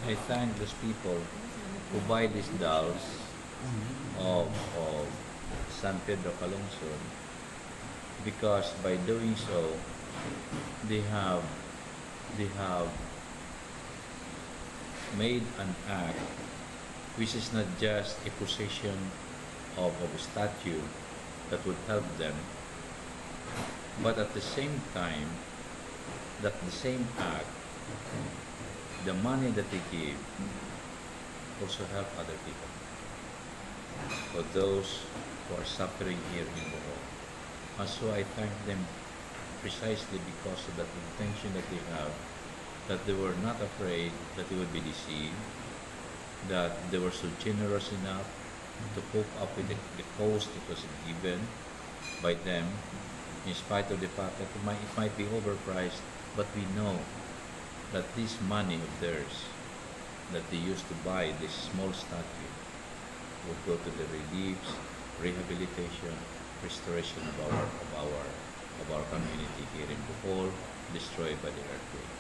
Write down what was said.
I thank those people who buy these dolls of San Pedro Calungsod, because by doing so they have they have made an act which is not just a possession of a statue that would help them, but at the same time, that the same act, the money that they give, also help other people. For those who are suffering here in Bohol. And so I thank them precisely because of that intention that they have, that they were not afraid that they would be deceived, that they were so generous enough to cope up with the cost that was given by them, in spite of the fact that it might be overpriced, but we know that this money of theirs that they used to buy this small statue would go to the reliefs, rehabilitation, restoration of our community here in Bohol, destroyed by the earthquake.